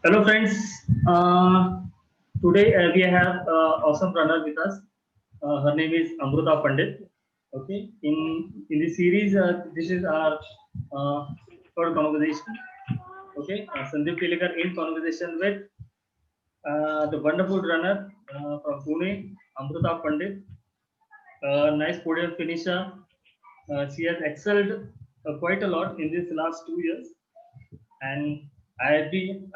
Hello, friends. Today we have awesome runner with us. Her name is Amruta Pandit. Okay. In this series, this is our uh, third conversation. Okay. Sandeep Kilekar in conversation with the wonderful runner from Pune, Amruta Pandit. Nice podium finisher. She has excelled quite a lot in these last 2 years, and I have been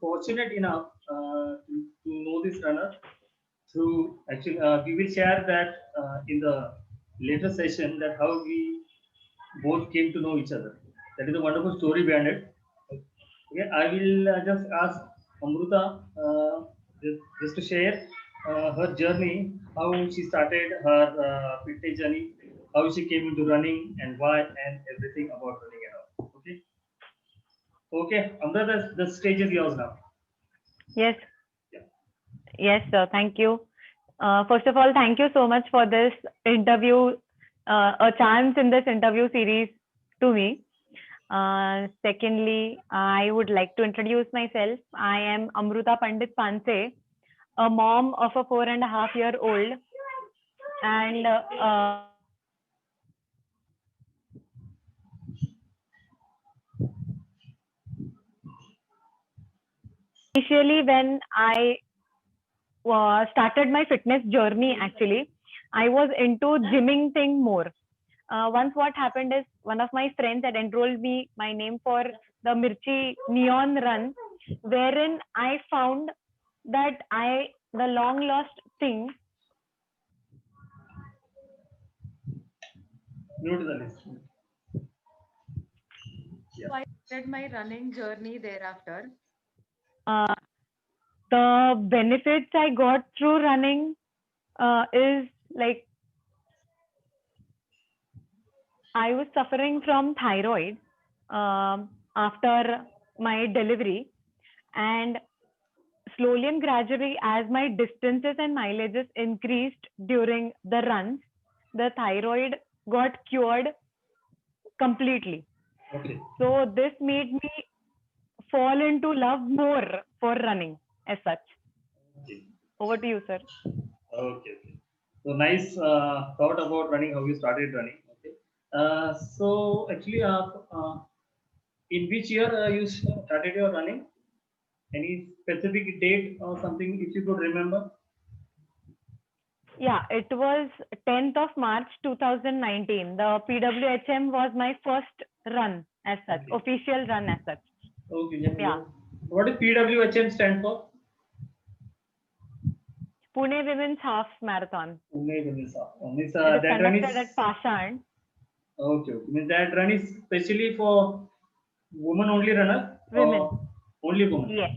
fortunate enough to know this runner through actually we will share that in the later session that how we both came to know each other. That is a wonderful story behind it. Okay, I will just ask Amruta just to share her journey, how she started her fitness journey, how she came into running, and why, and everything about running and all. Okay, okay, Amruta, the stage is yours now. Yes, Yeah. yes, sir. Thank you. First of all, thank you so much for this interview, a chance in this interview series to me. Secondly, I would like to introduce myself. I am Amruta Pandit Panse, a mom of a 4.5-year-old, and initially when I started my fitness journey, actually, I was into gymming thing more. Once what happened is one of my friends had enrolled me my name for the Mirchi Neon Run, wherein I found that the long lost thing. New to the list. Yeah. So I started my running journey thereafter. Uh, the benefits I got through running is like I was suffering from thyroid after my delivery, and slowly and gradually, as my distances and mileages increased during the runs, the thyroid got cured completely. Okay. So this made me fall into love more for running as such. Okay. Over to you, sir. Okay. Okay. So nice thought about running. How you started running. Okay. So actually, in which year you started your running? Any specific date or something if you could remember? Yeah, it was 10th of March 2019. The PWHM was my first run as such, Okay. official run as such. Okay. Yeah. Yeah, What does PWHM stand for? Pune Women's Half Marathon. Pune Women's Half. Means It is that run conducted is at Pashan. okay. Okay. Means that run is specially for women only runner Women. or only women? Yes,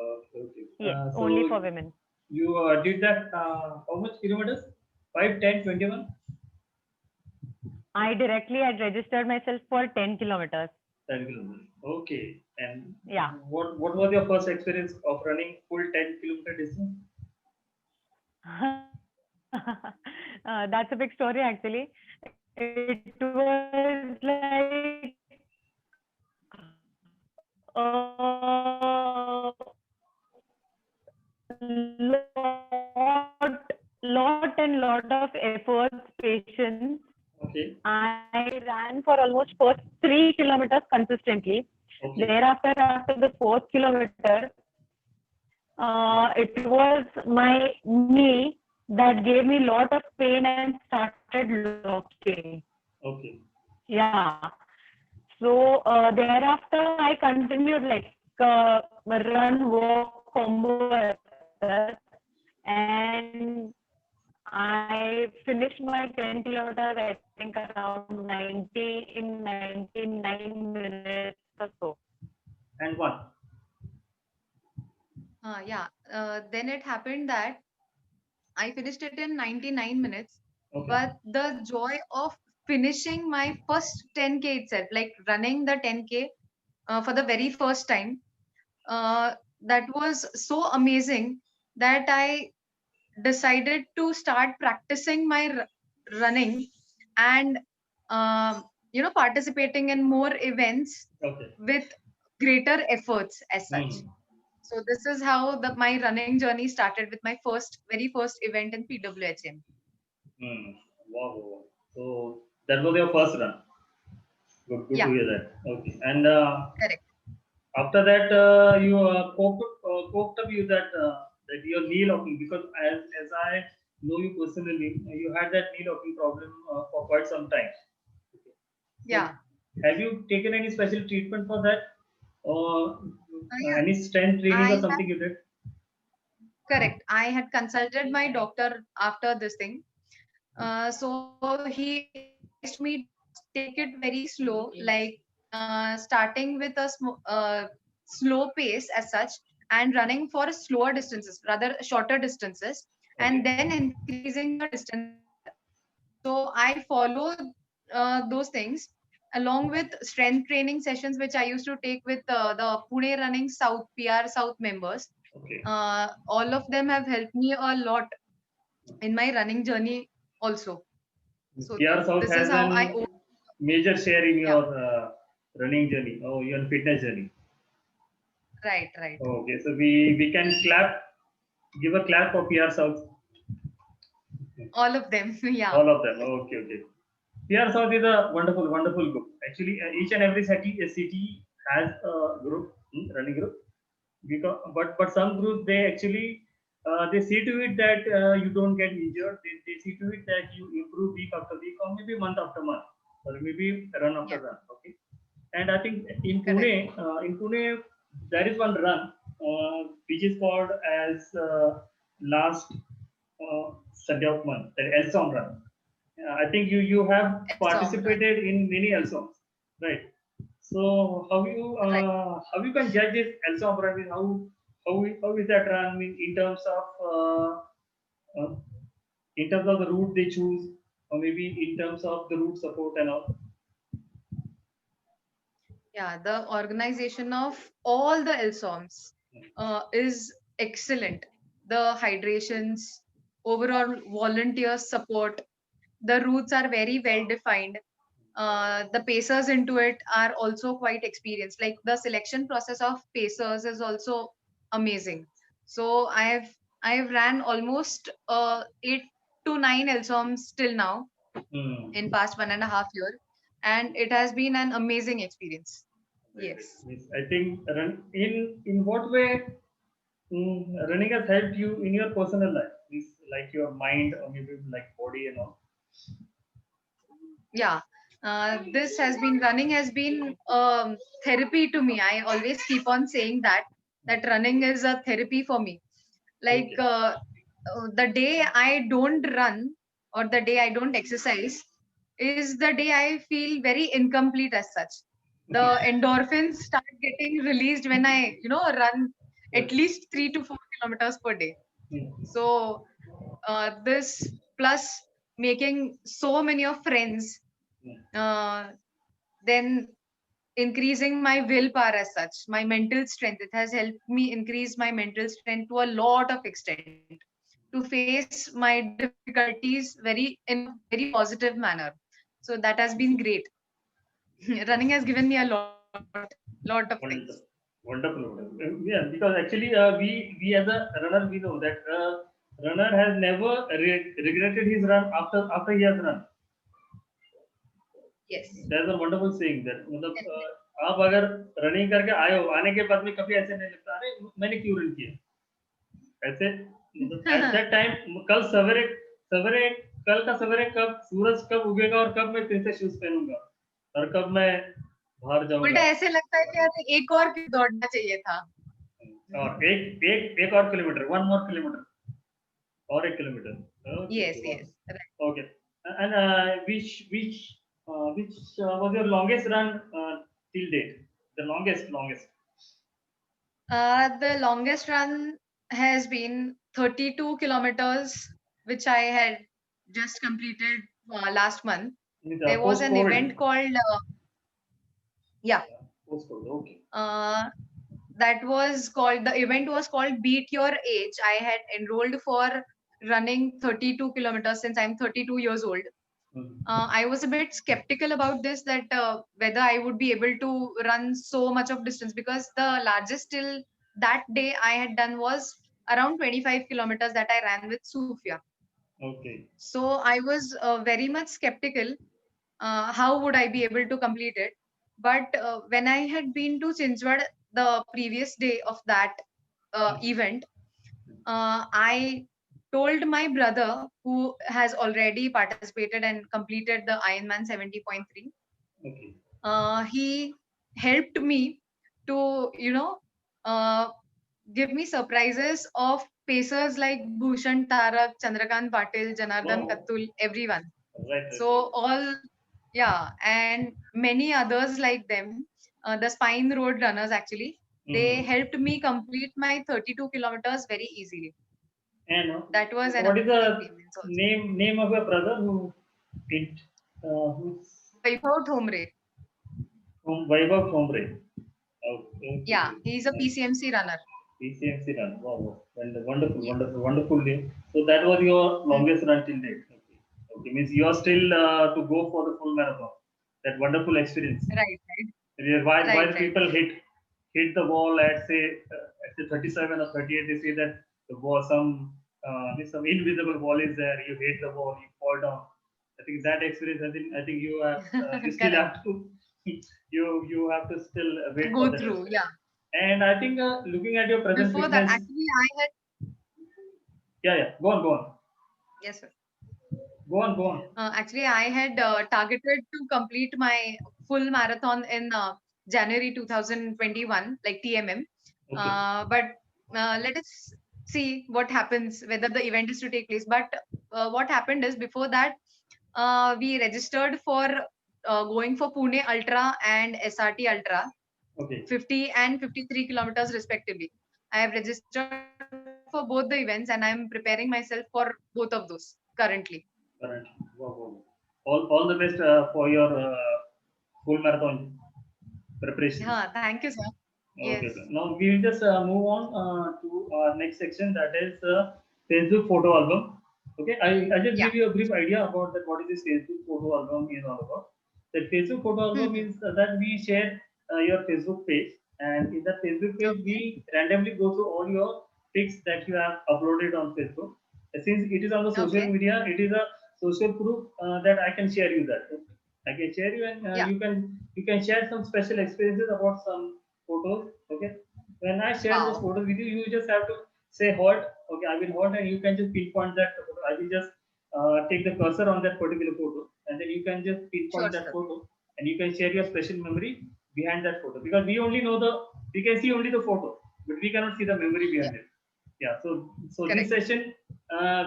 Okay. Okay. yes, only So for women. you did that how much kilometers? 5, 10, 21? I directly had registered myself for 10 kilometers. 10 kilometers. Okay. And Yeah. what was your first experience of running full 10-kilometer distance? That's a big story actually. It was like lot of efforts, patience. Okay. I ran for almost first 3 kilometers consistently. Okay. Thereafter, after the fourth kilometer, it was my knee that gave me lot of pain and started locking. Okay. Yeah. So thereafter, I continued like run walk combo as such, and I finished my 10 kilometers, I think around 99 minutes or so. And one. Yeah. Then it happened that I finished it in 99 minutes. Okay. But the joy of finishing my first 10K itself, like running the 10K for the very first time, that was so amazing that I decided to start practicing my running and, participating in more events Okay. with greater efforts as such. Hmm. So this is how my running journey started with my very first event in PWHM. Hmm. Wow, wow, wow. So that was your first run. Good to Yeah, hear that. Okay. And correct. after that, you coped up with that your knee locking, because as I know you personally, you had that knee locking problem for quite some time. Okay. So Yeah. have you taken any special treatment for that, or Yeah. any strength training I or had something you did? Correct. I had consulted my doctor after this thing. So he advised me to take it very slow, like starting with a slow pace as such, and running for slower distances, rather shorter distances, and Okay. then increasing the distance further. So I followed those things along with strength training sessions, which I used to take with the Pune Running South PR South members. Okay. All of them have helped me a lot in my running journey also. So PR South this is has how I an major share in yeah, your running journey, or your fitness journey. right. Okay, so we can give a clap for PR South. All of them. Yeah. All of them. Okay, okay. PR South is a wonderful, wonderful group. Actually, each and every city has a group, running group. Because, but some groups, they actually they see to it that you don't get injured. They see to it that you improve week after week, or maybe month after month, or maybe run after Yeah. run. Okay. And I think Correct. In Pune, there is one run which is called as last Sunday of month, the Elsom run. I think you have Song run. participated in many Elsoms, right? So Right. how you can judge this Elsom run? I mean, how is that run? I mean, uh, in terms of the route they choose, or maybe in terms of the route support and all. Yeah. The organization of all the LSOMs is excellent. The hydrations, overall volunteer support, the routes are very well defined. The pacers into it are also quite experienced. Like the selection process of pacers is also amazing. So I have ran almost 8 to 9 LSOMs till now Hmm. in past 1.5 year, and it has been an amazing experience. Right, right. Yes. Yes, I think in what way running has helped you in your personal life, is like your mind, or maybe like body and all. Yeah. This has been running has been therapy to me. I always keep on saying that running is a therapy for me. Like Okay. the day I don't run or the day I don't exercise is the day I feel very incomplete as such. The endorphins start getting released when I, run at Okay. least 3 to 4 kilometers per day. Hmm. So this plus making so many of friends, Hmm. uh, then increasing my willpower as such, my mental strength. It has helped me increase my mental strength to a lot of extent to face my difficulties in a very positive manner. So that has been great. Running has given me a lot of things. Wonderful. Wonderful. Wonderful. Yeah, because actually we as a runner, we know that runner has never regretted his run after he has run. Yes, There's a wonderful saying that मतलब आप अगर running करके आए हो, आने के बाद में कभी ऐसे नहीं लगता अरे मैंने क्यों रन किया, ऐसे मतलब एट दैट definitely. टाइम सवेरे कल का सवेरे कब सूरज कब उगेगा और कब मैं फिर से शूज पहनूंगा और कब मैं बाहर उल्टा जाऊंगा, ऐसे लगता है कि अरे एक और दौड़ना चाहिए था. और एक और किलोमीटर, वन मोर किलोमीटर, और एक kilometre, okay Yes, okay, yes. Right. Okay. And which was your longest run till date, the longest. The longest run has been 32 kilometers, which I had just completed last month. There was Post an event COVID. called, yeah, Post COVID. Okay. uh, the event was called Beat Your Age. I had enrolled for running 32 kilometers since I'm 32 years old. I was a bit skeptical about this, that whether I would be able to run so much of distance, because the largest till that day I had done was around 25 kilometers that I ran with Sufia. Okay. So I was very much skeptical. How would I be able to complete it? But when I had been to Chinchwad the previous day of that event, I told my brother, who has already participated and completed the Ironman 70.3. Okay. He helped me to, uh, give me surprises of pacers like Bhushan Tarak, Chandrakant Patil, Janardhan Wow. Katul, everyone. Right. So all, yeah, and many others like them, the Spine Road runners actually, they Mm-hmm. helped me complete my 32 kilometers very easily. And That was an what is amazing the experience also. name of your brother who did who's Vaibhav Thomre. from Vaibhav Thomre? Okay. Yeah, he's a Nice. PCMC runner. PCMC run. Wow, wow. Wonderful, Yeah, wonderful name. So that was your mm, longest run till date. Okay. Okay. Means you are still to go for the full marathon. That wonderful experience. right, right, Yeah, why right, the right. people hit the wall at say 37 or 38, they say that the wall, some invisible wall is there, you hit the wall, you fall down. I think that experience, I think you have you still Correct. have to you have to still wait for Go that through, experience. yeah. And I think looking at your present Before that, fitness, actually, I had, yeah, yes, sir. go on. Actually, I had targeted to complete my full marathon in January 2021, like TMM. Okay. But let us see what happens, whether the event is to take place. But what happened is, before that, we registered for going for Pune Ultra and SRT Ultra, Okay. 50 and 53 kilometers respectively. I have registered for both the events, and I'm preparing myself for both of those currently. Correct. Wow, wow. All the best for your full marathon preparation. Yeah, thank you, sir. Okay, Yes. okay. Now we will just move on to our next section, that is Facebook photo album. Okay, I just Yeah. give you a brief idea about that. What is this Facebook photo album is all about? The Facebook photo album Mhm. is that we share your Facebook page, and in that Facebook page Okay. we randomly go through all your pics that you have uploaded on Facebook. Since it is on the social Okay. media, it is a social proof that I can share you that. I can share you, and Yeah. you can share some special experiences about some photos. Okay. When I share those Wow. photos with you, you just have to say hold. Okay, I will hold, and you can just pinpoint that photo. I will just take the cursor on that particular photo, and then you can just Sure, pinpoint that sir. photo, and you can share your special memory behind that photo, because we can see only the photo, but we cannot see the memory Yeah. behind it. Yeah. So this Correct. session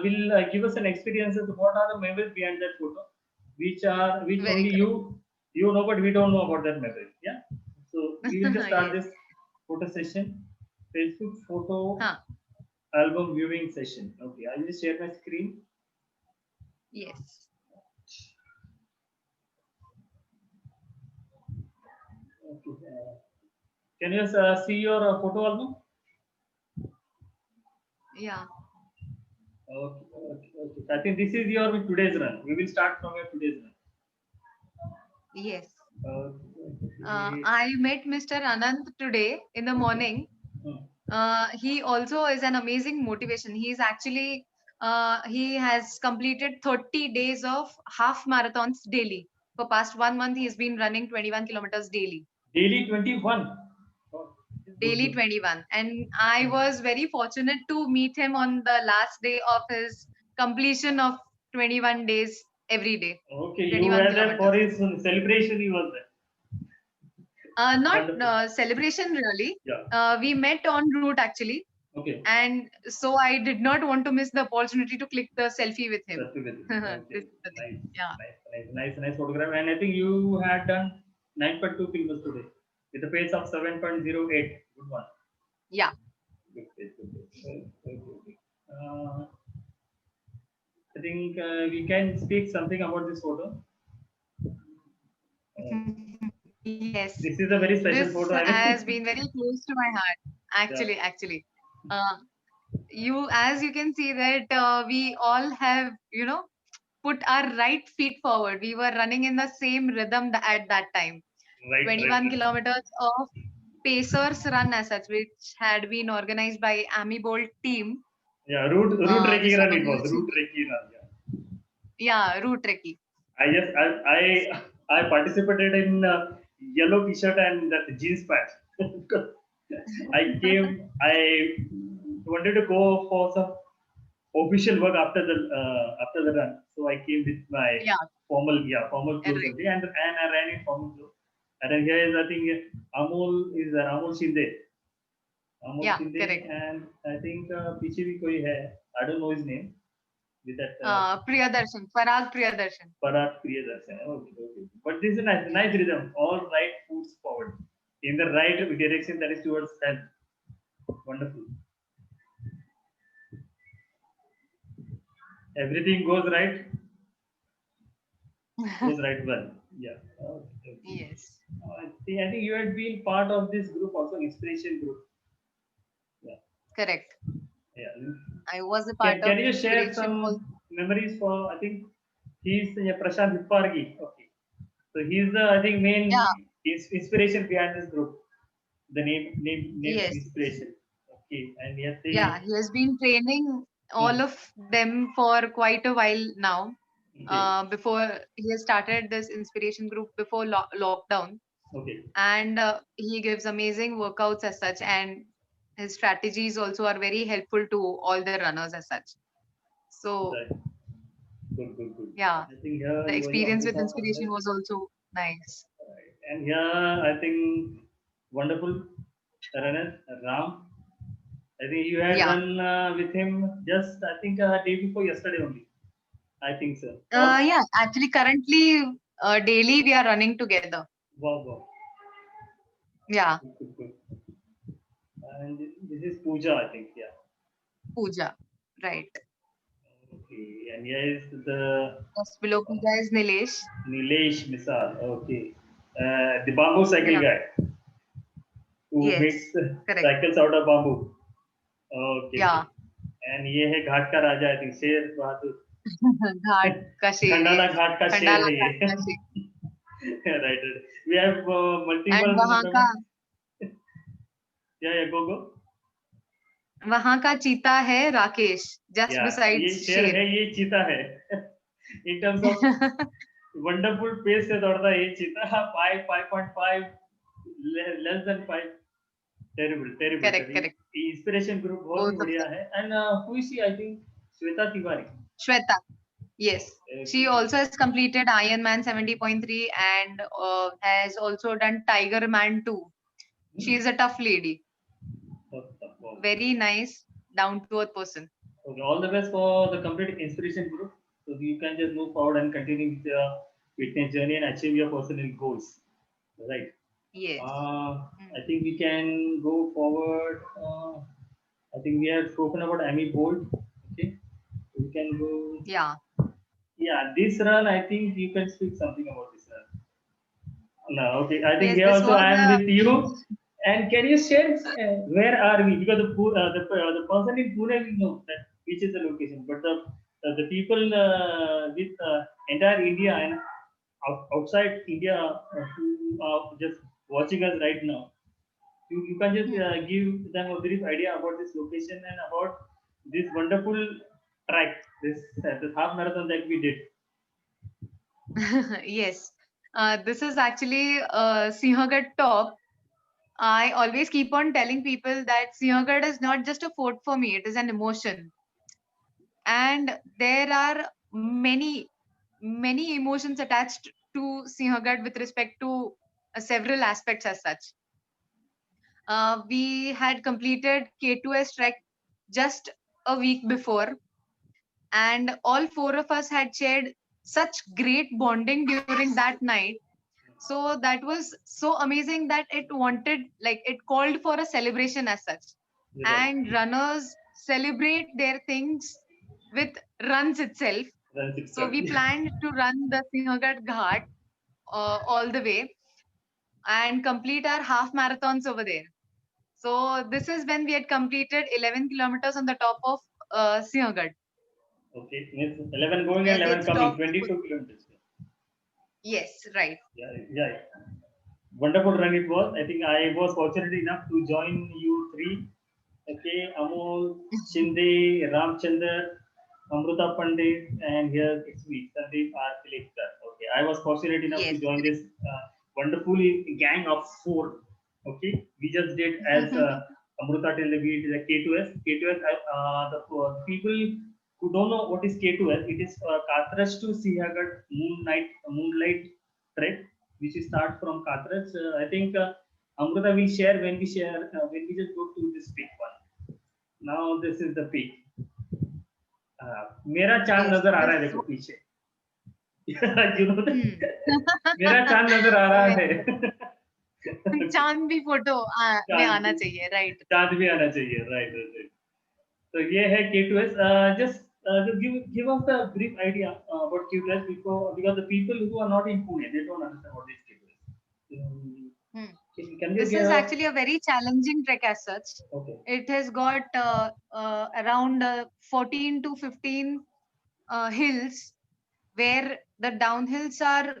will give us an experience of what are the memories behind that photo, which Very only correct. you know, but we don't know about that memory. Yeah. So we will just start Yes. this photo session, Facebook photo Huh. album viewing session. Okay, I will just share my screen. Yes. Okay. Can you see your photo album? Yeah. Okay, okay. I think this is your today's run. We will start from your today's run. Yes. Okay. I met Mr. Anand today in the Okay. morning. Hmm. He also is an amazing motivation. He's actually he has completed 30 days of half marathons daily. For past 1 month, he's been running 21 kilometers daily. Daily 21. Oh, good, Daily good. 21. And I Hmm. was very fortunate to meet him on the last day of his completion of 21 days every day, Okay, you 21 were there for kilometers. his celebration. You was there. Not Wonderful. celebration really. Yeah. We met en route actually. Okay. And so I did not want to miss the opportunity to click the selfie with him. Selfie with him. This Okay. is the thing. Nice, Yeah. nice photograph. And I think you had done 9.2 kilometers today with a pace of 7.08. Good one. Yeah. Good pace. Good pace. Okay. I think we can speak something about this photo. Uh, Yes. this is a very special This photo. I has mean, been very close to my heart. yeah. Actually. Uh, as you can see that we all have, put our right feet forward. We were running in the same rhythm at that time. Right, 21 right. kilometers of Pacers run as such, which had been organized by Amy Bolt team. Yeah, route Which trekking was run it was. amazing. Route trekking run. Yeah, route trekking. I participated in yellow t-shirt and that jeans pant. I wanted to go for some official work after the run. So I came with my Yeah, formal clothes right. only, and I ran in formal clothes. And then here is I think Amol Shinde. Amol Yeah, Shinde, correct. and I think पीछे भी कोई है. I don't know his name. With that Priyadarshan, Parag Priyadarshan. Parag Priyadarshan. Okay, okay. But this is a nice rhythm. All right foots forward in the right direction, that is towards health. Wonderful. Everything goes right. Goes right well. Yeah. Okay. Yes, I think you had been part of this group also, inspiration group. Yeah. correct. Yeah. I was a part Can of you share inspiration. some memories for? I think he's Prashant Hippargi. Okay. So he's the I think main Yeah, inspiration behind this group. The name yes, inspiration. Okay, and yes, yeah. they. He has been training all Hmm, of them for quite a while now. okay, Before he has started this inspiration group before lockdown, okay, and he gives amazing workouts as such, and his strategies also are very helpful to all the runners as such. So right. Good. yeah, I think here the you are on experience with behalf of inspiration this, was also nice. right. And here I think wonderful runner Ram. I think you had Yeah, run with him just I think day before yesterday only. I think so. yeah. Actually, currently, daily we are running together. Wow. Yeah, Good. And this is Pooja, I think. Yeah. Pooja, right. Okay. And here is the Just below Pooja is Nilesh. Nilesh Misal. Okay. The bamboo cycle Yeah, guy who yes, makes correct. cycles out of bamboo. Okay. Yeah, And ये है घाट का राजा, I think Sher Bahadur. Ghat ka sher, Khandala yes. घाट का शेर Khandala है Ghat ये. ka sher. Right. We have And multiple. Go. वहाँ का चीता है राकेश, just Yeah, ये besides शेर शेर. है, ये चीता है. In terms of wonderful pace से दौड़ता है ये चीता. 5.5 less than 5. Terrible. Correct, correct. Inspiration group बहुत Both ही of बढ़िया them. है. And who is she? I think Shweta Tiwari. Shweta, yes. She Okay. also has completed Ironman 70.3 and has also done Tiger Man 2. She is a tough lady. Wow. Very nice, down to earth person. Okay, all the best for the complete inspiration group. So you can just move forward and continue with your fitness journey and achieve your personal goals. Right. Yes. I think we can go forward. I think we have spoken about Amy Bolt. Okay. We can go. Yeah. Yeah, this run, I think you can speak something about this run. No, okay. I think Yes, here this also was I am a with you. And can you share where are we? Because the person in Pune will know that which is the location, but the people with entire India and outside India who are just watching us right now, you can just give them a brief idea about this location and about this wonderful track, this half marathon that we did. yes. This is actually Sinhagad top. I always keep on telling people that Sinhagad is not just a fort for me, it is an emotion. And there are many emotions attached to Sinhagad with respect to several aspects as such. We had completed K2S trek just a week before, and all four of us had shared such great bonding during that night. So that was so amazing that it called for a celebration as such. Right. And runners celebrate their things with runs itself. Runs So itself. we planned to run the Sinhagad Ghat all the way and complete our half marathons over there. So this is when we had completed 11 kilometers on the top of Sinhagad. Okay, means 11 going where and they 11 coming, stopped. 22 kilometers. Yes, right. Yeah, yeah. Wonderful run it was. I think I was fortunate enough to join you three. Okay, Amol, Shinde, Ramchandar, Amruta Pandit, and here it's me, Sandeep R. Tilekar. Okay, I was fortunate enough to Yes, join this wonderful gang of four. Okay, we just did as correct. Amruta told me it is a K2S. K2S, the people who don't know what is K2S, it is Katraj to Sihagarh Moonlight trek, which starts from Katraj. I think Amruta will share when we just go to this peak one. Now this is the peak. मेरा चांद Yes, नजर आ रहा है this. देखो पीछे. You know that? Hmm. मेरा चांद नजर आ रहा Very है. good. चांद भी फोटो में चांद आना चाहिए, राइट. चांद भी आना चाहिए. Right. So ये है K2S. Just give us a brief idea about K2S because the people who are not in Pune they don't understand what is K2S. Hmm. Can you This give? is actually a very challenging trek as such. Okay. It has got around 14 to 15 hills where the downhills are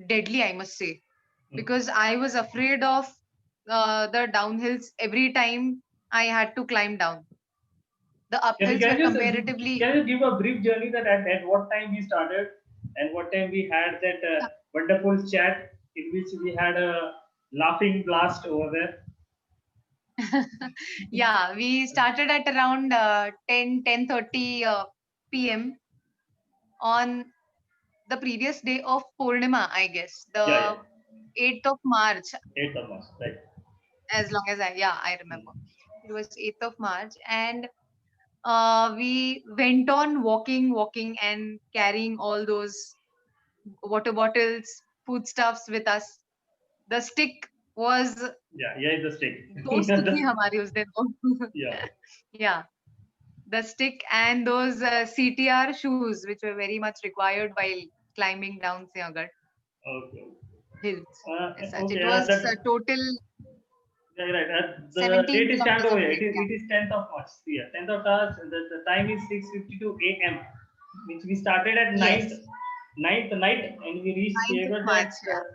deadly, I must say, because I was afraid of the downhills every time I had to climb down. The uphills were comparatively. Can you give a brief journey that at what time we started and what time we had that wonderful chat in which we had a laughing blast over there? Yeah, we started at around 10:30 p.m. on the previous day of Purnima, I guess, Yeah. the 8th of March, 8th of March, right? as long as I remember. It was 8th of March, and we went on walking, and carrying all those water bottles, foodstuffs with us. The stick was Yeah, is the stick. दोस्त थी हमारी उस दिन. Yeah. Yeah, the stick and those CTR shoes, which were very much required while climbing down Siagat Okay. hills. As such, Okay. it was a total Right. The 17 date is stand kilometers over of here. trek. It is 10th of March. Yeah, 10th of March. The time is 6:52 a.m. Which we started at Yes, 9th night and we reached 9th of Siagat March. at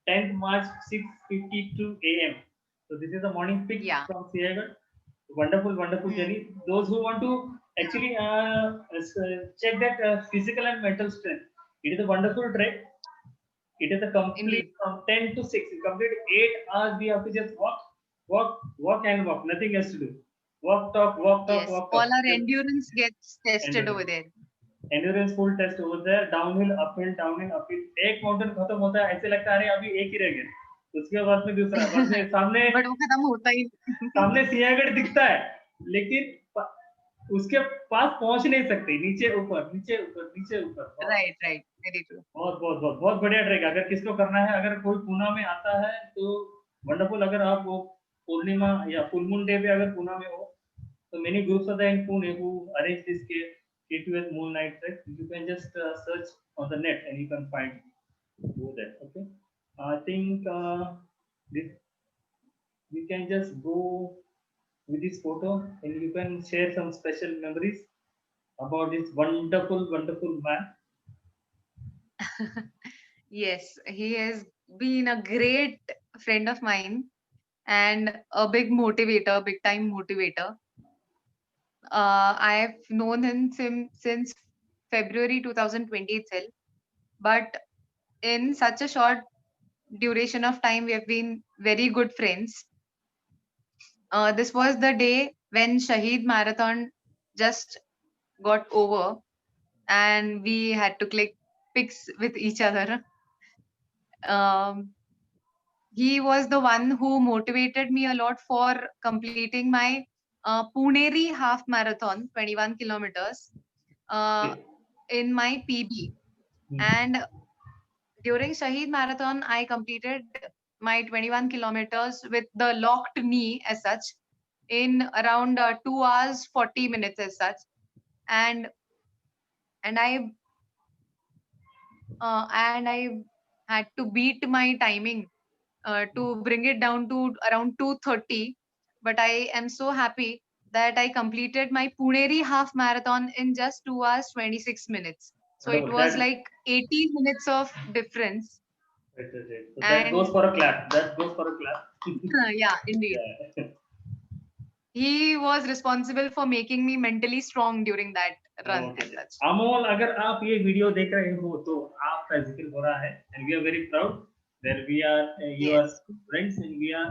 10th March 6:52 a.m. So this is the morning pick Yeah. from Siagat. Wonderful journey. Those who want to actually check that physical and mental strength, it is a wonderful trek. It is a complete Indeed. from 10 to 6. You complete 8 hours. We have to just walk and walk. Nothing else to do. Walk, talk, walk, talk, Yes, walk, all talk. our endurance gets tested over Endurance. there. Endurance full test over there. Downhill, uphill. एक mountain खत्म होता है ऐसे लगता है अरे अभी एक ही रह गया. उसके बाद में दूसरा बाद में सामने बट वो खत्म होता ही सामने सिंहगढ़ दिखता है लेकिन उसके पास पहुंच नहीं सकते. नीचे ऊपर. Right very true. बहुत बढ़िया ट्रेक. अगर किसको करना है, अगर कोई पूना में आता है तो वंडरफुल. अगर आप वो पूर्णिमा या फुल मून डे पे अगर पूना में हो तो many groups are there in Pune who arrange this K2S Moonlight trek. You can just search on the net and you can find go there. Okay, I think this we can just go with this photo and you can share some special memories about this wonderful man. Yes, he has been a great friend of mine and a big motivator, big time motivator. I've known him since February 2020 itself, but in such a short duration of time, we have been very good friends. This was the day when Shahid Marathon just got over, and we had to click pics with each other. Um, he was the one who motivated me a lot for completing my Puneri half marathon, 21 kilometers, in my PB. And during Shahid Marathon, I completed my 21 kilometers with the locked knee as such in around 2 hours 40 minutes as such. And I had to beat my timing to bring it down to around 2:30. But I am so happy that I completed my Puneri half marathon in just 2 hours 26 minutes. So it Wonderful. was That- like 18 minutes of difference. Right, right, right. So that goes And for a clap. That goes for a clap. yeah, indeed. Yeah. He was responsible for making me mentally strong during that run Okay. as such. Amol, अगर आप ये video देख रहे हो तो आपका जिक्र हो रहा है and we are very proud that we are you are Yes. friends and we are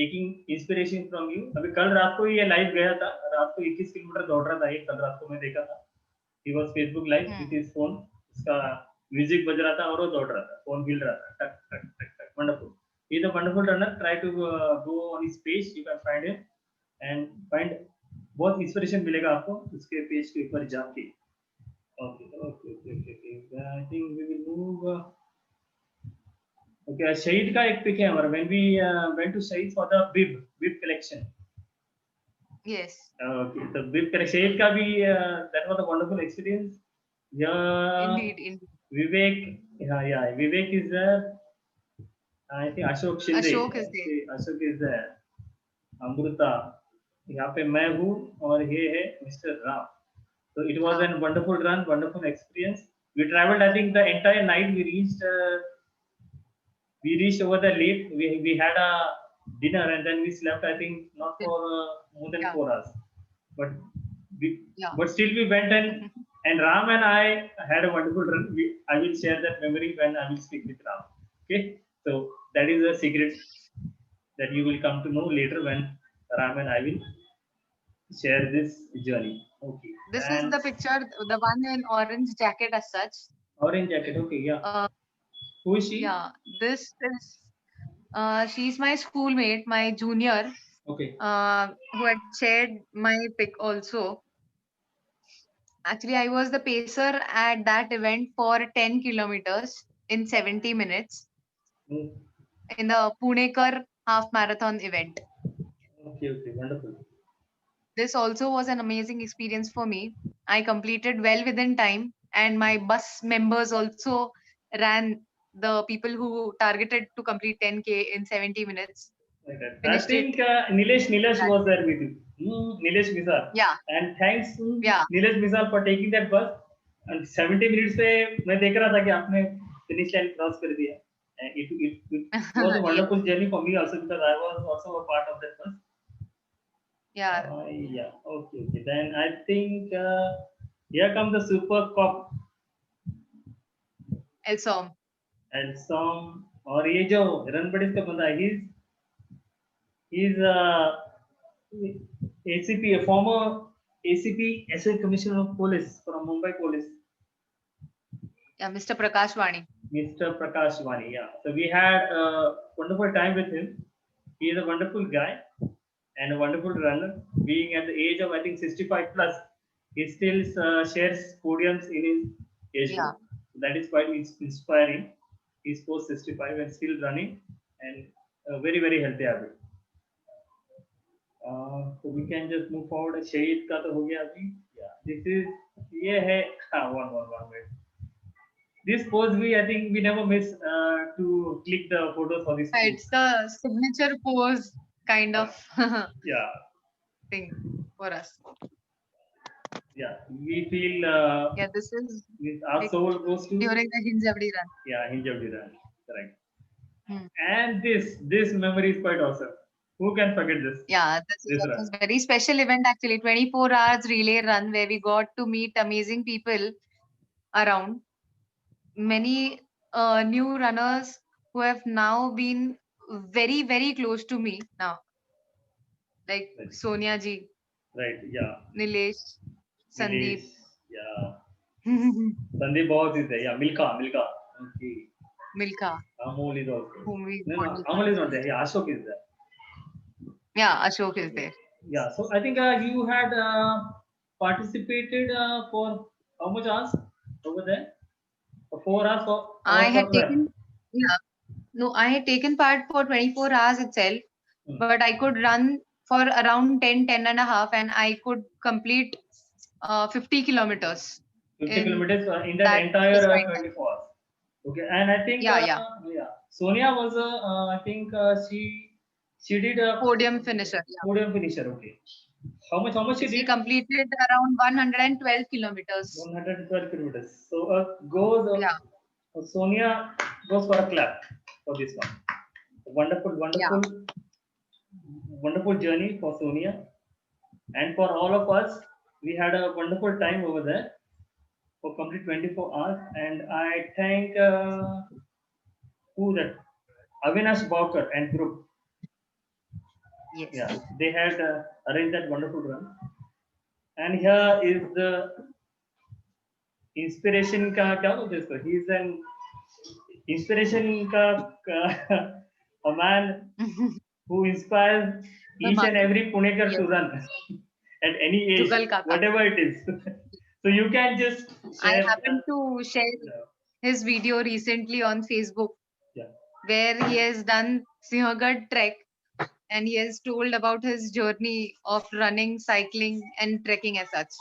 taking inspiration from you. अभी कल रात को ये लाइव गया था, रात को 21 किलोमीटर दौड़ रहा था ये, कल रात को मैं देखा था. He was Facebook live with his phone, उसका म्यूजिक बज रहा था और वो दौड़ रहा था, फोन हिल रहा था, टक टक टक टक. Wonderful. He is a wonderful runner. Try to go on his page, you can find him and find बहुत इंस्पिरेशन मिलेगा आपको उसके पेज के ऊपर जाके. Okay okay okay okay I think we will move. Okay, Shahid का एक पिक है हमारा when we went to Shahid for the bib collection. Yes. Okay, तो बिब कलेक्शन शहीद का भी that was a wonderful experience. Yeah Indeed, indeed. Vivek, yeah Vivek is I think Ashok Shinde. Ashok is there. Ashok is Amrita, यहाँ पे मैं हूँ और ये है mister Ram. So it was a wonderful run, wonderful experience. We traveled, I think, the entire night. We reached over the late. We had a dinner and then we slept. I think not for more than 4 hours, but but still we went and Ram and I had a wonderful run. I will share that memory when I will speak with Ram. Okay, so that is a secret that you will come to know later when Ram and I will share this journey. Okay. This is the picture, the one in orange jacket as such. Orange jacket. Okay, yeah. Who is she? Yeah, this is she's my schoolmate, my junior. Okay. Who had shared my pic also. Actually, I was the pacer at that event for 10 kilometers in 70 minutes in the Punekar half marathon event. Okay, okay, wonderful. This also was an amazing experience for me. I completed well within time, and my bus members also ran the people who targeted to complete 10K in 70 minutes. Okay. I think Nilesh was there with you. Nilesh Misal. Yeah. And thanks to Nilesh Misal for taking that bus. And 70 minutes पे मैं देख रहा था कि आपने finish line cross कर दिया. And it was a wonderful journey for me also because I was also a part of that bus. Yeah. Yeah. Okay. Okay. Then I think here comes the super cop. Elsom. और ये जो रणबड़िस का बंदा है, he's ACP, a former ACP, Assistant Commissioner of Police from Mumbai Police. Yeah, Mr. Prakash Vani. Mr. Prakash Vani. Yeah. So we had a wonderful time with him. He is a wonderful guy and a wonderful runner. Being at the age of I think 65 plus, he still shares podiums in his age group. So that is quite inspiring. He's post 65 and still running and a very very healthy habit. So we can just move forward. शहीद का तो हो गया अभी. Yeah. This is ये है one minute. This pose I think we never miss to click the photos for this. It's the signature pose kind of thing for us. Yeah, we feel. This is. Our soul goes to during the Hinjavadi run. Yeah, Hinjavadi run, correct. And this memory is quite awesome. Who can forget this? Yeah, this was a very special event actually. 24 hours relay run where we got to meet amazing people around. Many new runners who have now been very very close to me now, like Sonia ji. Right. Yeah. Nilesh, Sandeep. Yeah. Sandeep बहुत is there. Yeah. Milka. Okay. Milka. Amol is also. Amol is not there. Yeah. Ashok is there. Yeah, Ashok is there. Yeah. So I think you had participated for how much hours over there? 4 hours of. I had taken. Yeah. No, I had taken part for 24 hours itself, but I could run for around 10 and a half, and I could complete 50 kilometers. 50 kilometers in that entire 24 hours. Okay, and I think Sonia was I think she did a podium finisher. Podium finisher. Okay. How much he Yes, he did? completed around 112 kilometers. 112 kilometers. So goes Yeah, Sonia goes for a clap for this one. Wonderful, yeah. wonderful, wonderful journey for Sonia, and for all of us. We had a wonderful time over there for complete 24 hours, and I thank who that Avinash Bawkar and group. Yes. Yeah, they had arranged that wonderful run. And here is the inspiration का क्या बोलते हैं इसको? He is an inspiration का a man who inspires The each and Manu. every Punekar Yes. to run at any age, Jugal Kaka. whatever it is. So you can just I share. happened to share his video recently on Facebook, where he has done Sinhagad trek, and he has told about his journey of running, cycling, and trekking as such.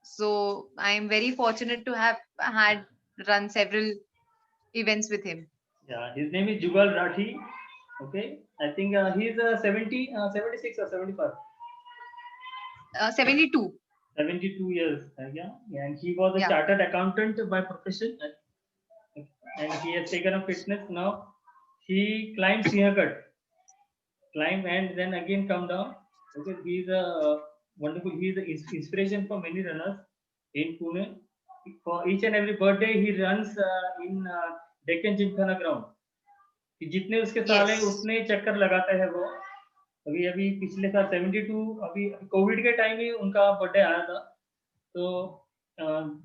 So I am very fortunate to have had run several events with him. Yeah, his name is Jugal Rathi. Okay, I think he's 70, 76 or 75. 72. 72 years. Yeah, and he was a Yeah. chartered accountant by profession, and he has taken up fitness now. He climbed Sinhagad, climb and then again come down. Okay, he's a wonderful. He's an inspiration for many runners in Pune. For each and every birthday, he runs in Deccan Gymkhana ground. कि जितने उसके साल है Yes. उतने चक्कर लगाता है वो. अभी अभी पिछले साल 72, अभी कोविड के टाइम ही उनका बर्थडे आया था. तो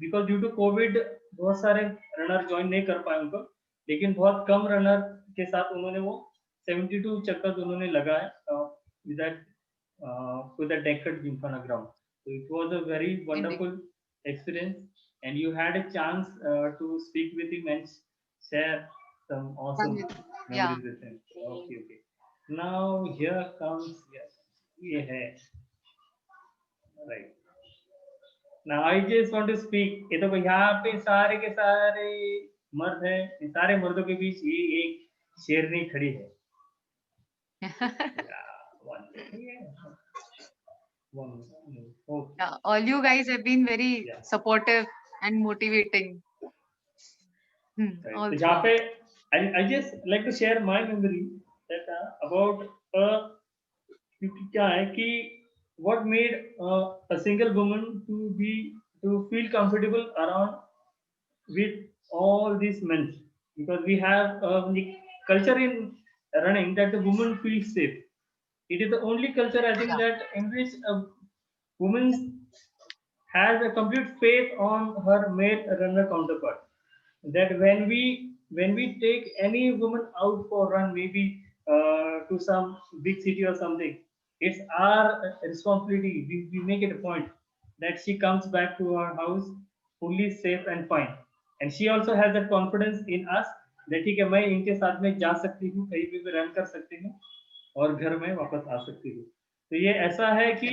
बिकॉज ड्यू टू कोविड बहुत सारे रनर ज्वाइन नहीं कर पाए उनको, लेकिन बहुत कम रनर के साथ उन्होंने वो 72 चक्कर उन्होंने लगाए with that Deccan Gymkhana ground. So it was a very wonderful experience, and you had a chance to speak with him and share some awesome memories with him. Okay, okay. Now here comes ये है right. Now I just want to speak. ये तो यहाँ पे सारे के सारे मर्द हैं, इन सारे मर्दों के बीच ये एक शेरनी खड़ी है. Yeah, all you guys have been very supportive and motivating. Right. So जहाँ पे I just like to share my memory that about क्योंकि क्या है कि what made a single woman to feel comfortable around with all these men, because we have the culture in running that the woman feels safe. It is the only culture I think that in which a woman has a complete faith on her male runner counterpart. That when we take any woman out for run, maybe to some big city or something, it's our responsibility. We make it a point that she comes back to our house fully safe and fine, and she also has that confidence in us that ठीक है मैं इनके साथ में जा सकती हूँ, कहीं भी रन कर सकती हूँ और घर में वापस आ सकती हूँ. तो ये ऐसा है कि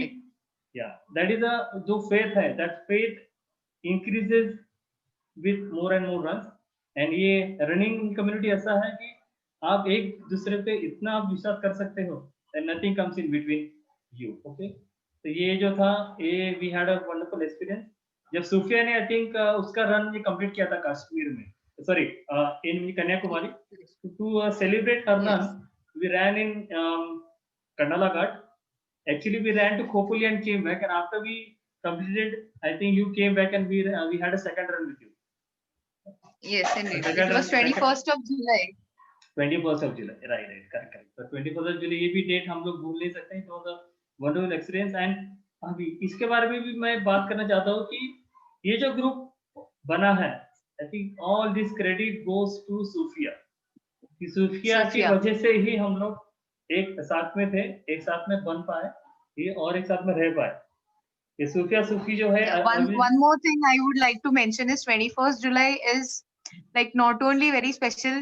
that is a जो faith है, that faith increases with more and more runs. And ये रनिंग कम्युनिटी ऐसा है कि आप एक दूसरे पे इतना आप विश्वास कर सकते हो and nothing comes in between you. Okay, तो ये जो था ये we had a wonderful experience. जब सूफिया ने आई थिंक उसका रन ये कंप्लीट किया था कश्मीर में, sorry in Kanyakumari, to celebrate her run we ran in Khandala Ghat. Actually, we ran to Khopoli and came back, and after we completed, I think you came back and we had a second run with you. Yes, indeed. It was 21st of July. 21st of July, right, correct. So 21st of July ये भी date हम लोग भूल नहीं सकते. It was a wonderful experience. and अभी इसके बारे में भी मैं बात करना चाहता हूँ कि ये जो ग्रुप बना है, I think all this credit goes to सूफिया. कि सूफिया की वजह से ही हम लोग एक साथ में थे, एक साथ में बन पाए ये और एक साथ में रह पाए. ये सूफिया सूफी जो है. One more thing I would like to mention is 21st July is like not only very special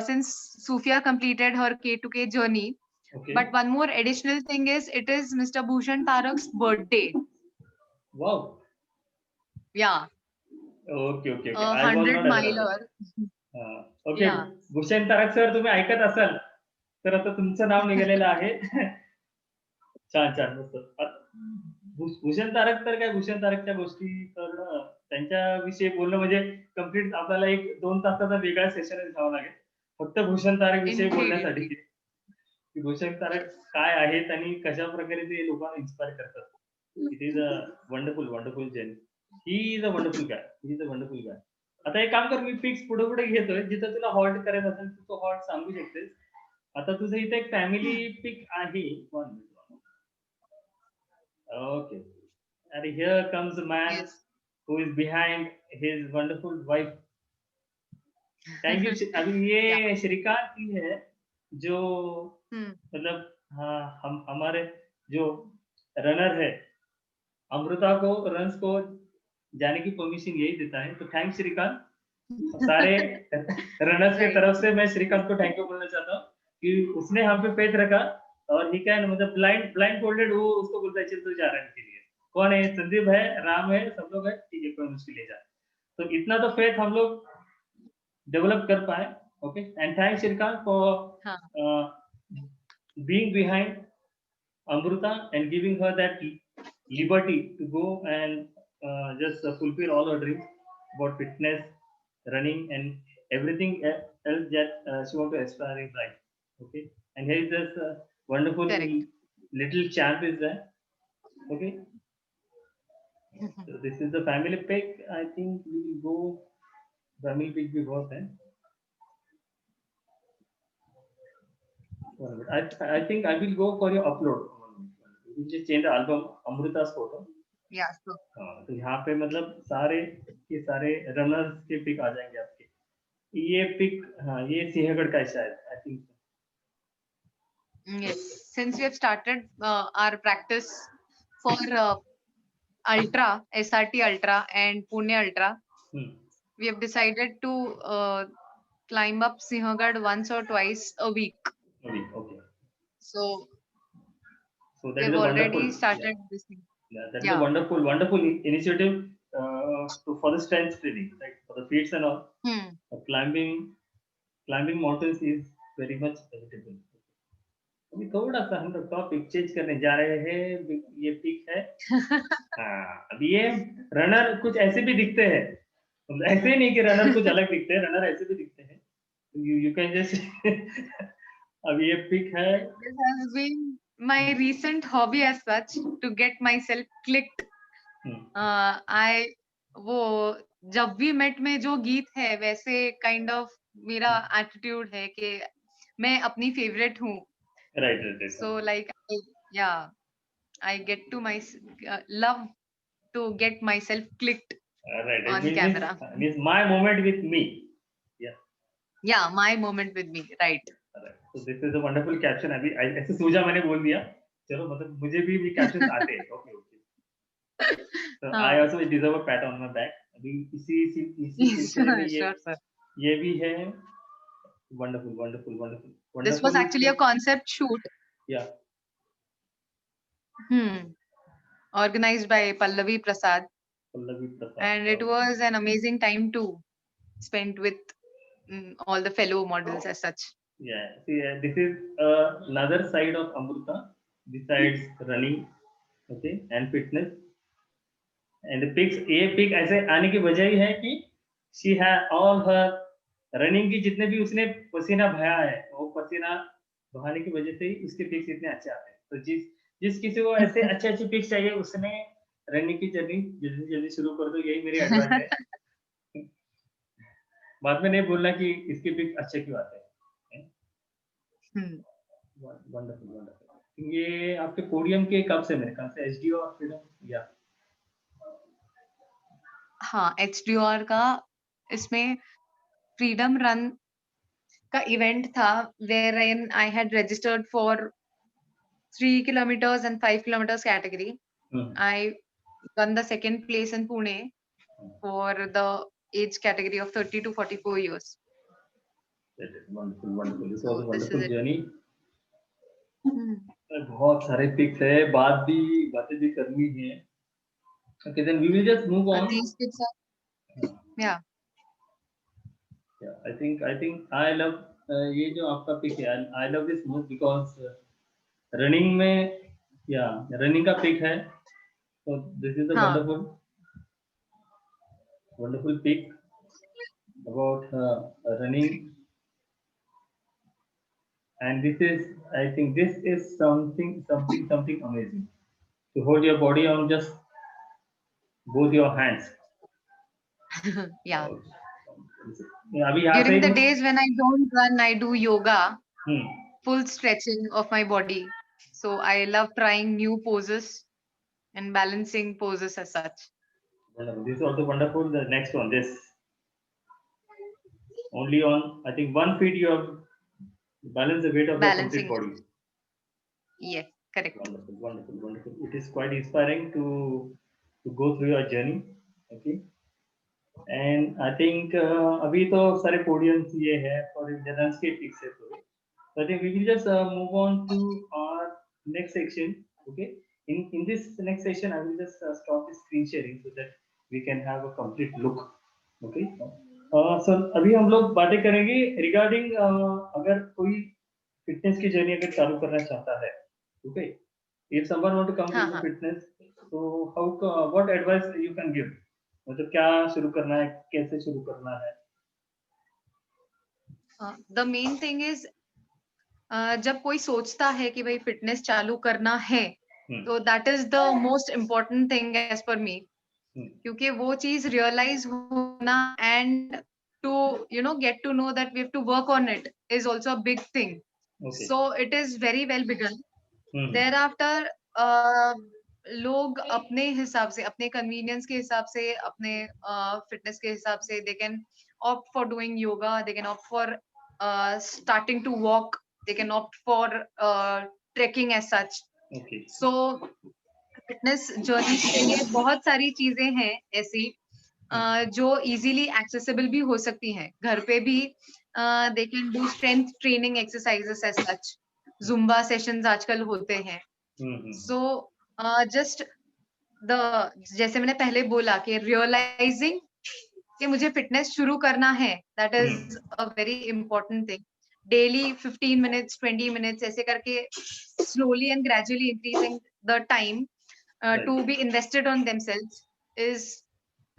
since Sufia completed her K2K journey, but one more additional thing is it is Mr. Bhushan Tarak's birthday. Wow. Yeah. Okay. 100 miler. Okay, Bhushan Tarak sir तुम्ही ऐकत असाल तर आता तुमचं नाव निघालेलं आहे. छान छान मस्त. भूषण तारक तर काय, भूषण तारकच्या गोष्टी तर ना, त्यांच्याविषयी बोलणं म्हणजे कम्प्लीट आपल्याला 1-2 तासाचा वेगळा सेशनच घ्यावा लागेल फक्त भूषण तारक विषयी बोलण्यासाठी. Incredibly. की भूषण तारक काय आहेत आणि कशा प्रकारे ते लोकांना इन्स्पायर करतात. It is a wonderful wonderful journey. He is a wonderful guy. He is a wonderful guy. आता एक काम कर, मी फिक्स पुढे पुढे घेतोय, जिथं तुला हॉल्ट करायचं असेल तू हॉल्ट सांगू शकतेस. आता तुझं इथे एक फॅमिली पिक आहे. Okay. And here comes a man Yes. who is behind his wonderful wife. Thank you. अभी Yeah. ये श्रीकांत ही है जो Hmm. मतलब हाँ, हम हमारे जो रनर है, अमृता को रन्स को जाने की परमिशन यही देता है. तो थैंक्स श्रीकांत. सारे रनर्स के Right. तरफ से मैं श्रीकांत को थैंक यू बोलना चाहता हूँ कि उसने हम पे फेथ रखा. और ही कैन मतलब ब्लाइंड फोल्डेड, वो उसको बोलता है चल तू जा रन के लिए. कौन है? संदीप है, राम है, सब लोग है, ठीक है कोई मुश्किल ले जा. तो इतना तो फेथ हम लोग डेवलप कर पाए. ओके. एंड थैंक्स श्रीकांत हाँ. For being behind Amruta and giving her that liberty to go and just fulfill all her dreams about fitness, running, and everything else that she want to aspire in life. Okay. And here is this wonderful Correct. little champ is there. Okay. So this is the family pick. I think we will go family pick भी बहुत है. I think I will go for your upload. You will just change the album Amrita's photo. Yeah. So. हाँ, तो यहाँ पे मतलब सारे के सारे रनर्स के पिक आ जाएंगे आपके. ये पिक, हाँ ये सिंहगढ़ का है शायद, I think. Yes. Since we have started our practice for Ultra, SRT Ultra and Pune Ultra, we have decided to climb up Sinhagad once or twice a week. Okay. So So that we is have a already wonderful. started this thing. Yeah, that is Yeah. a wonderful initiative for the strength training, like for the feet and all. Hmm. Climbing mountains is very much vegetable. अभी थोड़ा सा हम लोग topic change करने जा रहे हैं. ये पिक है. हाँ, अभी ये रनर कुछ ऐसे भी दिखते हैं. मतलब ऐसे ही नहीं कि रनर कुछ अलग दिखते हैं, रनर ऐसे भी दिखते हैं. You can just अभी ये पिक है. This has been my recent hobby as such to get myself clicked. I वो जब भी मेट में जो गीत है वैसे काइंड ऑफ मेरा एटीट्यूड है कि मैं अपनी फेवरेट हूँ. Right. So like yeah, I get to my love to get myself clicked Right. on camera. Means my moment with me. Yeah, my moment with me. Right. So this is a wonderful caption. अभी ऐसे सोचा मैंने बोल दिया. चलो मतलब मुझे भी कैप्शंस आते हैं. Okay. So I also deserve a pat on my back. अभी इसी सिलसिले में ये भी है. Wonderful. This was actually a concept shoot. Yeah. Organized by Pallavi Prasad. And it was an amazing time to spend with all the fellow models as such. Yeah. See, this is another side of Amruta besides running, okay, and fitness. And the pics, ये pick ऐसे आने की वजह ही है कि she had all her running की जितने भी उसने पसीना बहाया है, वो पसीना बहाने की वजह से ही उसके पिक्स इतने अच्छे आते हैं. तो जिस किसी को ऐसे अच्छे पिक्स चाहिए, उसने रनिंग की जर्नी जल्दी शुरू कर दो. यही मेरी एडवाइस है. बाद में नहीं बोलना कि इसके पिक्स अच्छे क्यों आते हैं. वंडरफुल. ये आपके पोडियम के कब से, मेरे ख्याल से एचडीओ और फ्रीडम. या हाँ, एचडीओआर का इसमें फ्रीडम रन का इवेंट था wherein I had registered for 3 kilometers and 5 kilometers category. I won the second place in Pune for the age category of 30 to 44 years. That is wonderful. This was a wonderful journey. बहुत सारे pics है, बातें भी करनी है. Okay, then we will just move on. These pics are, yeah. I think I love ये जो आपका पिक है, I love this most because running में रनिंग का पिक है, तो दिस इज अ हाँ wonderful pick about running, and this is, I think this is something amazing to hold your body on just both your hands. yeah. अभी यहाँ से During the days when I don't run, I do yoga, hmm, full stretching of my body. So I love trying new poses and balancing poses as such. this is also wonderful. The next one, this only on, I think, 1 feet you have balance the weight of your complete Balancing. body. Yes, correct. Wonderful. It is quite inspiring to go through your journey. Okay. And I think अभी तो सारे podiums ये है और landscape fix है तो. So I think we will just move on to our next section. Okay. In this next section, I will just stop the screen sharing so that we can have a complete look. Okay. So अभी हम लोग बातें करेंगे regarding अगर कोई fitness की journey अगर चालू करना चाहता है, okay. If someone want to come हाँ to हाँ. fitness, so what advice you can give? मतलब क्या शुरू करना है, कैसे शुरू करना है? The main thing is जब कोई सोचता है कि भाई फिटनेस चालू करना है, तो that is the most important thing as per me, क्योंकि वो चीज रियलाइज होना and to get to know that we have to work on it is also a big thing. So it is very well began. There after लोग अपने हिसाब से, अपने convenience के हिसाब से, अपने फिटनेस के हिसाब से they can opt for doing yoga, they can opt for starting to walk, they can opt for trekking as such. Okay. So fitness journey के लिए बहुत सारी चीजें हैं ऐसी जो इजीली एक्सेसिबल भी हो सकती हैं. घर पे भी they can do strength training exercises as such. Zumba sessions आजकल होते हैं. सो जस्ट द जैसे मैंने पहले बोला कि रियलाइजिंग कि मुझे फिटनेस शुरू करना है, that is a very important thing. Daily 15 minutes 20 minutes ऐसे करके slowly and gradually increasing the time to be invested on themselves is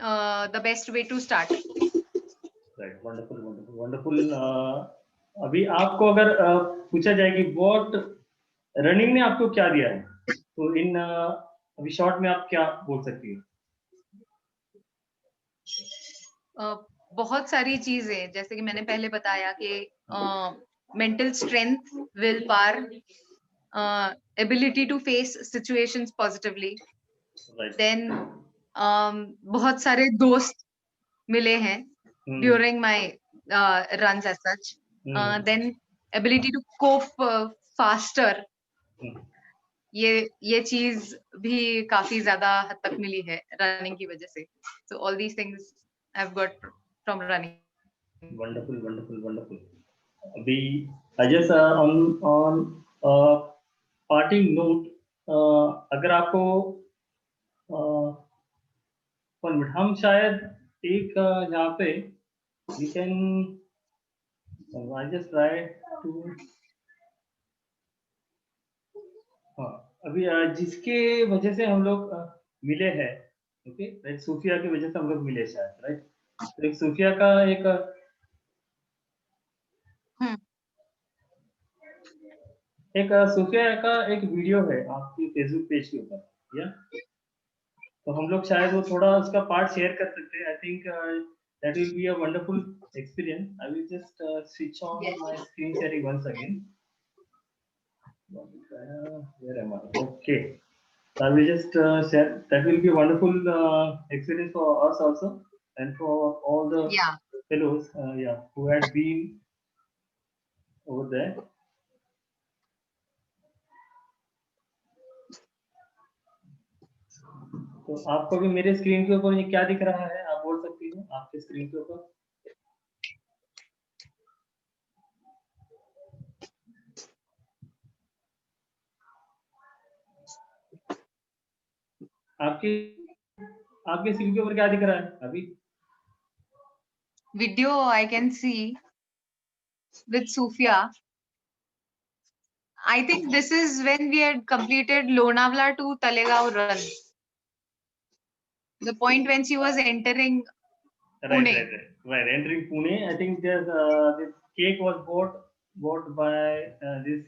the best way to start. Right. Wonderful. अभी आपको अगर पूछा जाए कि व्हाट रनिंग ने आपको क्या दिया है, तो इन अभी शॉर्ट में आप क्या बोल सकती हैं? बहुत सारी चीजें, जैसे कि मैंने पहले बताया कि mental strength, will power, ability to face situations positively. Then बहुत सारे दोस्त मिले हैं during my runs as such. Then ability to cope faster. ये चीज भी काफी ज्यादा हद तक मिली है रनिंग की वजह से. So all these things I have got from running. Wonderful. अभी I just on parting note, अगर आपको हम शायद एक यहाँ पे we can I just try to अभी जिसके वजह से हम लोग मिले हैं, ओके, लाइक सूफिया की वजह से हम लोग मिले शायद, राइट. तो एक सूफिया का सूफिया का एक वीडियो है आपकी फेसबुक पेज के ऊपर, या तो हम लोग शायद वो थोड़ा उसका पार्ट शेयर कर सकते हैं. I think that will be a wonderful experience. I will just switch on my screen sharing once again. Where am I? Okay. So I will just share. That will be a wonderful experience for us also, and for all the fellows, who had been over there. तो आपको भी मेरे screen के ऊपर ये क्या दिख रहा है, आप बोल सकती हो आपके स्क्रीन के ऊपर? आपके स्क्रीन के ऊपर क्या दिख रहा है अभी? Video I can see with Sufia. I think this is when we had completed Lonavala to Talegaon run. The point when she was entering Pune. Right. Entering Pune, I think this cake was bought by this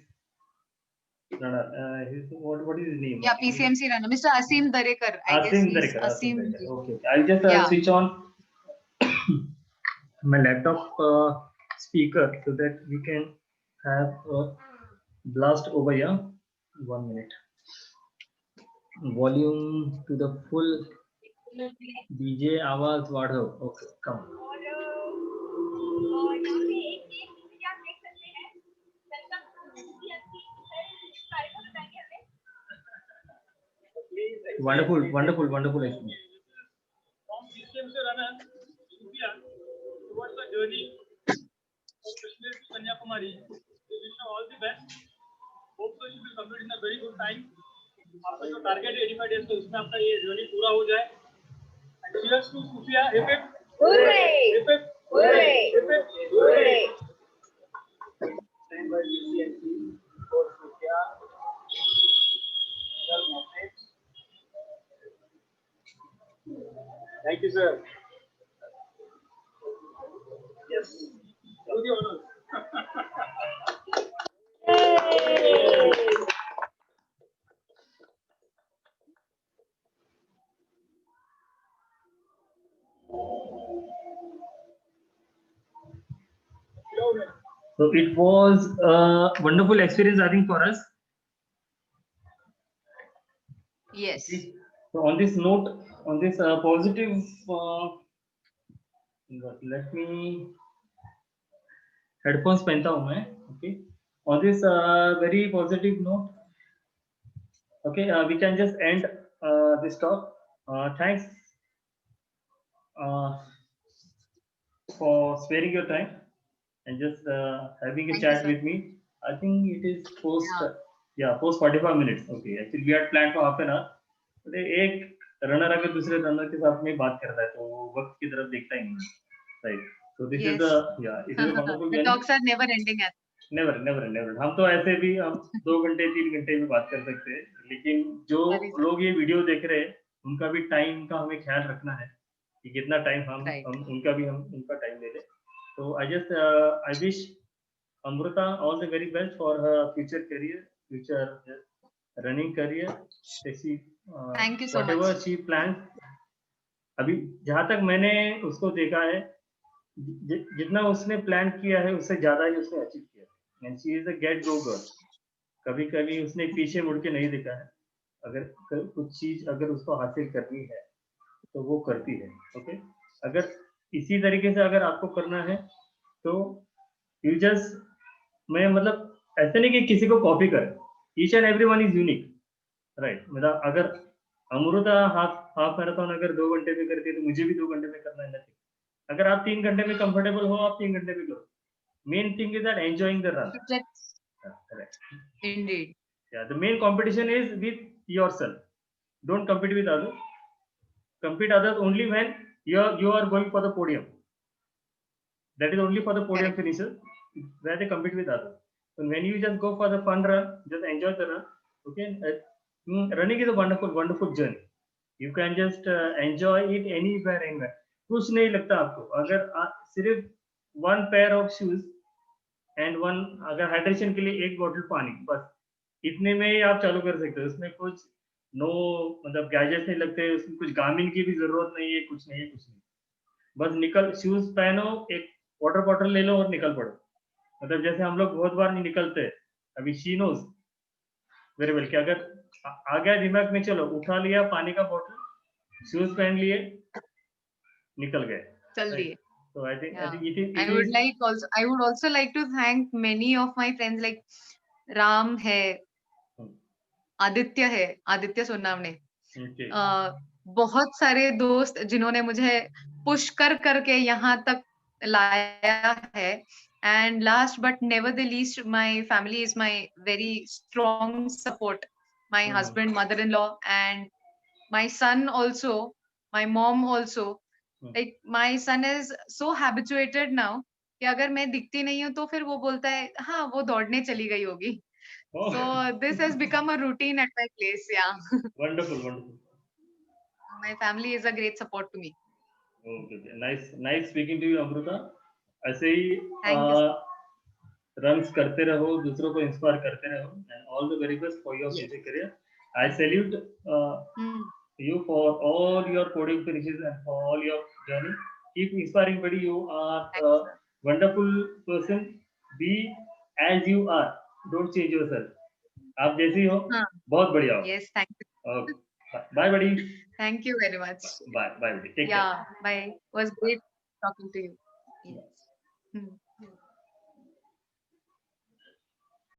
runner. What is his name? Yeah, PCMC runner, Mr. Asim Darekar. I guess Asim he's Darekar. Asim. Okay. I'll just Yeah. switch on my laptop speaker so that we can have a blast over here. 1 minute. Volume to the full. DJ आवाज वाढव. Okay, come. Wonderful experience. From PCMC runner, India, towards the journey of Kashmir to Kanyakumari, we wish you all the best. Hope so you will complete in a very good time. आपका जो target है 85 days का उसमें आपका ये journey पूरा हो जाए. And cheers to Sufia. Hip hip. Hooray! Hip hip. Hooray! Hip hip. Hooray! Stand by PCMC for Sufia. Thank you, sir. Yes. Do the honors. So it was a wonderful experience, I think, for us. Yes. So on this note, on this positive, let me headphones पहनता हूँ मैं. Okay. On this very positive note, okay, we can just end this talk. Thanks for sparing your time and just having a Thank chat you, with me. I think it is post 45 minutes. Okay, actually we had planned for half an hour. एक runner अगर दूसरे runner के साथ में बात करता है तो वक्त की तरफ देखता ही नहीं. Right. So this Yes. is it is a wonderful The journey. talks are never ending. Never. हम तो ऐसे भी हम 2 घंटे 3 घंटे भी बात कर सकते हैं, लेकिन जो लोग ये वीडियो देख रहे हैं उनका भी टाइम का हमें ख्याल रखना है कि कितना टाइम हम उनका टाइम दे दें. So I wish Amruta all the very best for her future career, future running career. Thank you so whatever much. she plans. अभी जहाँ तक मैंने उसको देखा है, जितना उसने प्लान किया है उससे ज्यादा ही उसने अचीव किया. And she is a get go girl. कभी कभी उसने पीछे मुड़ के नहीं देखा है. अगर कुछ चीज अगर उसको हासिल करनी है तो वो करती है. ओके, अगर इसी तरीके से अगर आपको करना है तो यू जस्ट, मैं मतलब ऐसे नहीं कि किसी को कॉपी करें. Each and everyone is unique. Right. मतलब अगर अमृता हाफ मैराथन अगर 2 घंटे में करती है तो मुझे भी 2 घंटे में करना है. नहीं, अगर आप 3 घंटे में कंफर्टेबल हो आप 3 घंटे में करो. Main thing is that enjoying the run. Correct. Indeed. Yeah, the main competition is with yourself. Don't compete with others. Compete others only when you are going for the podium. That is only for the podium finishers where they compete with others. So when you just go for the fun run, just enjoy the run. Okay, running is a wonderful journey. You can just enjoy it anywhere. कुछ नहीं लगता आपको. अगर सिर्फ one pair of shoes and one अगर hydration के लिए एक बोतल पानी, बस इतने में ही आप चालू कर सकते हो. उसमें कुछ मतलब गैजेट्स नहीं लगते, उसमें कुछ गार्मिन की भी जरूरत नहीं है, कुछ नहीं. बस निकल, शूज पहनो, एक वाटर बॉटल ले लो और निकल पड़ो. मतलब जैसे हम लोग बहुत बार नहीं निकलते. अभी शी नोज वेरी वेल कि अगर आ गया दिमाग में, चलो उठा लिया पानी का बोतल, शूज पहन लिए, निकल गए, चल दिए. So I think I would also like to thank many of my friends like Ram है, आदित्य सोनावने. बहुत सारे दोस्त जिन्होंने मुझे पुश करके यहाँ तक लाया है. And last but never the least, my family is my very strong support. My husband, mother-in-law, and my son also, my mom also. Like my son is so habituated now कि अगर मैं दिखती नहीं हूँ तो फिर वो बोलता है हाँ वो दौड़ने चली गई होगी. Oh, So this has become a routine at my place. Yeah. wonderful, wonderful. My family is a great support to me. Okay, okay. Nice speaking to you, Amruta. ऐसे ही Thank you. Sir. रन्स करते रहो, दूसरों को inspire करते रहो, and all the very best for your Yes. future career. I salute Hmm. you for all your podium finishes and for all your journey. Keep inspiring, buddy. You are a Thanks, sir. wonderful person. Be as you are. Don't change yourself. आप जैसी हो, Huh. बहुत बढ़िया हो. Yes, thank you. Okay. Bye, buddy. Thank you very much. Bye, buddy. Take care. Yeah, bye. It was great talking to you. Yes. Hmm.